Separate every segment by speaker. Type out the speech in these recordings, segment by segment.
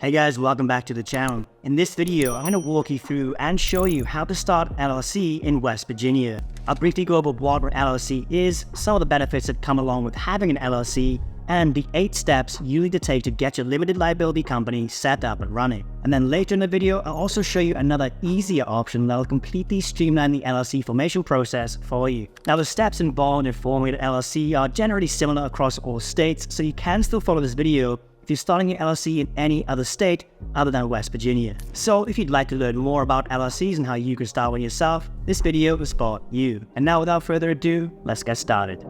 Speaker 1: Hey guys, welcome back to the channel. In this video, I'm going to walk you through and show you how to start an LLC in West Virginia. I'll briefly go over what an LLC is, some of the benefits that come along with having an LLC, and the 8 steps you need to take to get your limited liability company set up and running. And then later in the video, I'll also show you another easier option that will completely streamline the LLC formation process for you. Now, the steps involved in forming an LLC are generally similar across all states, so you can still follow this video if you're starting an LLC in any other state other than West Virginia. So if you'd like to learn more about LLCs and how you can start one yourself, this video is for you. And now without further ado, let's get started.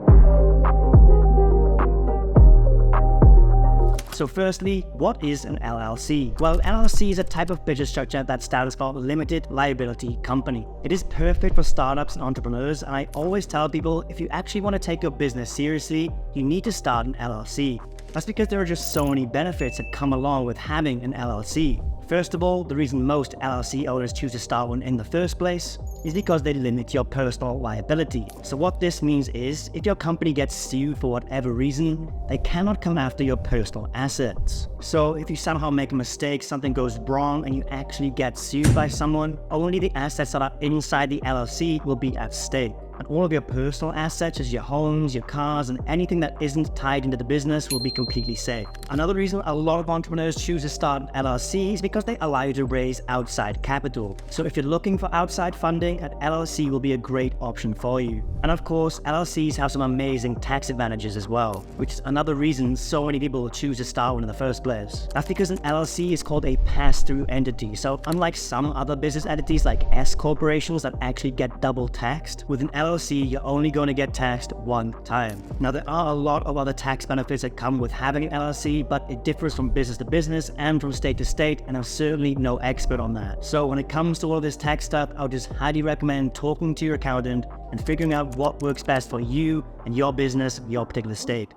Speaker 1: So firstly, what is an LLC? Well, an LLC is a type of business structure that stands for Limited Liability Company. It is perfect for startups and entrepreneurs, and I always tell people if you actually want to take your business seriously, you need to start an LLC. That's because there are just so many benefits that come along with having an LLC. First of all, the reason most LLC owners choose to start one in the first place is because they limit your personal liability. So what this means is, if your company gets sued for whatever reason, they cannot come after your personal assets. So if you somehow make a mistake, something goes wrong, and you actually get sued by someone, only the assets that are inside the LLC will be at stake. And all of your personal assets, such as your homes, your cars, and anything that isn't tied into the business will be completely safe. Another reason a lot of entrepreneurs choose to start an LLC is because they allow you to raise outside capital. So if you're looking for outside funding, an LLC will be a great option for you. And of course, LLCs have some amazing tax advantages as well, which is another reason so many people choose to start one in the first place. That's because an LLC is called a pass-through entity. So unlike some other business entities like S corporations that actually get double taxed, with an LLC, you're only going to get taxed one time. Now, there are a lot of other tax benefits that come with having an LLC, but it differs from business to business and from state to state, and I'm certainly no expert on that. So when it comes to all of this tax stuff, I would just highly recommend talking to your accountant and figuring out what works best for you and your business, your particular state.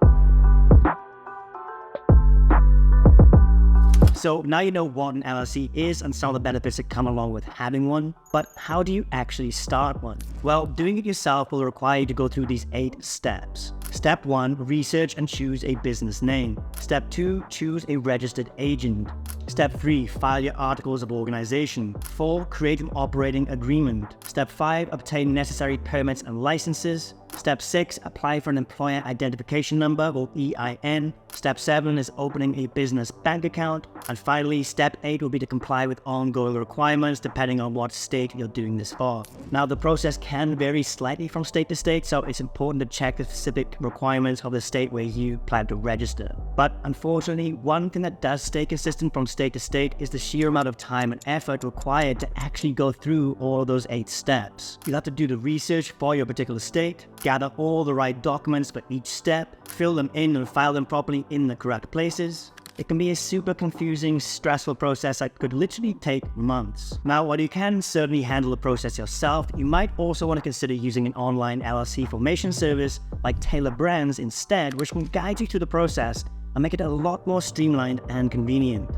Speaker 1: So now you know what an LLC is and some of the benefits that come along with having one, but how do you actually start one? Well, doing it yourself will require you to go through these 8 steps. Step 1, research and choose a business name. Step 2, choose a registered agent. Step 3, file your articles of organization. 4, create an operating agreement. Step 5, obtain necessary permits and licenses. Step 6, apply for an employer identification number or EIN. Step 7 is opening a business bank account. And finally, step 8 will be to comply with ongoing requirements depending on what state you're doing this for. Now, the process can vary slightly from state to state, so it's important to check the specific requirements of the state where you plan to register. But unfortunately, one thing that does stay consistent from state to state is the sheer amount of time and effort required to actually go through all of those 8 steps. You'll have to do the research for your particular state, gather all the right documents for each step, fill them in and file them properly in the correct places. It can be a super confusing, stressful process that could literally take months. Now, while you can certainly handle the process yourself, you might also want to consider using an online LLC formation service like Taylor Brands instead, which can guide you through the process and make it a lot more streamlined and convenient.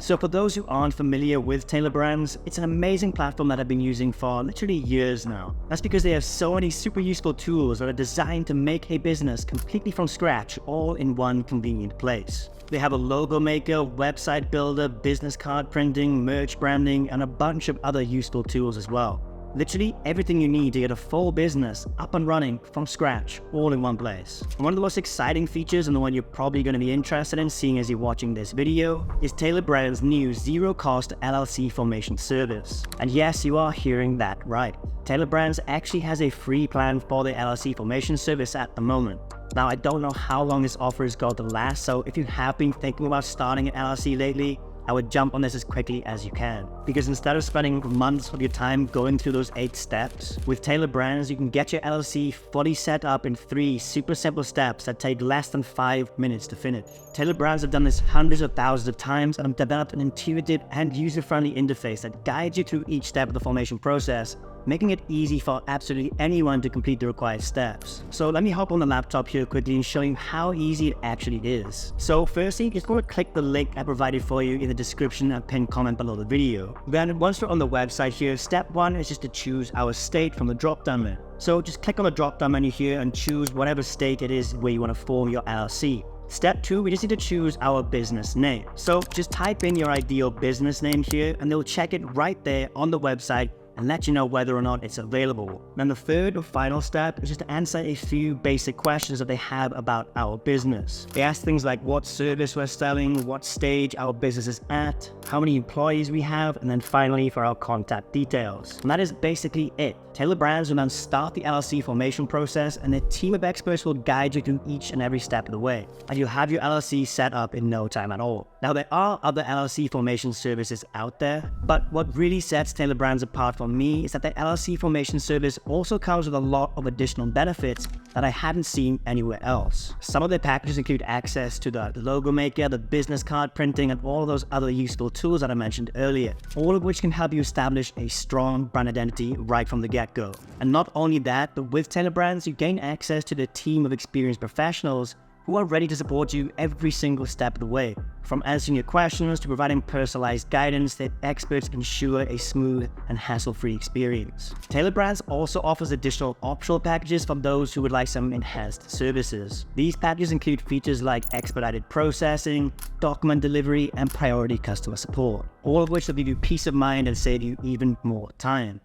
Speaker 1: So for those who aren't familiar with Taylor Brands, it's an amazing platform that I've been using for literally years now. That's because they have so many super useful tools that are designed to make a business completely from scratch, all in one convenient place. They have a logo maker, website builder, business card printing, merch branding, and a bunch of other useful tools as well. Literally everything you need to get a full business up and running from scratch, all in one place. And one of the most exciting features, and the one you're probably going to be interested in seeing as you're watching this video, is Taylor Brand's new zero-cost LLC formation service. And yes, you are hearing that right. Taylor Brands actually has a free plan for the LLC formation service at the moment. Now, I don't know how long this offer is going to last, so if you have been thinking about starting an LLC lately, I would jump on this as quickly as you can. Because instead of spending months of your time going through those 8 steps, with Taylor Brands, you can get your LLC fully set up in 3 super simple steps that take less than 5 minutes to finish. Taylor Brands have done this hundreds of thousands of times and have developed an intuitive and user-friendly interface that guides you through each step of the formation process, making it easy for absolutely anyone to complete the required steps. So let me hop on the laptop here quickly and show you how easy it actually is. So firstly, just go and click the link I provided for you in the description and pinned comment below the video. Then once you're on the website here, step 1 is just to choose our state from the drop-down menu. So just click on the drop-down menu here and choose whatever state it is where you want to form your LLC. Step 2, we just need to choose our business name. So just type in your ideal business name here and they'll check it right there on the website and let you know whether or not it's available. Then the third or final step is just to answer a few basic questions that they have about our business. They ask things like what service we're selling, what stage our business is at, how many employees we have, and then finally for our contact details. And that is basically it. Taylor Brands will then start the LLC formation process and their team of experts will guide you through each and every step of the way. And you'll have your LLC set up in no time at all. Now there are other LLC formation services out there, but what really sets Taylor Brands apart for me is that the LLC formation service also comes with a lot of additional benefits that I haven't seen anywhere else. Some of their packages include access to the logo maker, the business card printing, and all of those other useful tools that I mentioned earlier, all of which can help you establish a strong brand identity right from the get-go. And not only that, but with Taylor Brands, you gain access to the team of experienced professionals who are ready to support you every single step of the way. From answering your questions to providing personalized guidance, their experts ensure a smooth and hassle-free experience. Taylor Brands also offers additional optional packages for those who would like some enhanced services. These packages include features like expedited processing, document delivery, and priority customer support, all of which will give you peace of mind and save you even more time.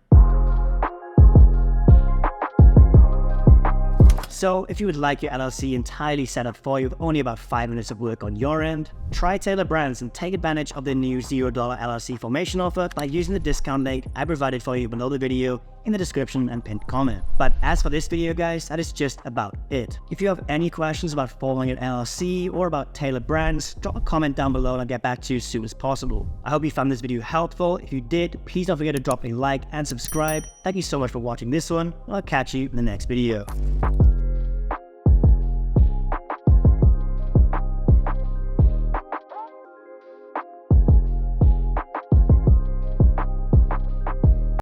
Speaker 1: So if you would like your LLC entirely set up for you with only about 5 minutes of work on your end, try Taylor Brands and take advantage of their new $0 LLC formation offer by using the discount link I provided for you below the video in the description and pinned comment. But as for this video guys, that is just about it. If you have any questions about forming an LLC or about Taylor Brands, drop a comment down below and I'll get back to you as soon as possible. I hope you found this video helpful. If you did, please don't forget to drop a like and subscribe. Thank you so much for watching this one. I'll catch you in the next video.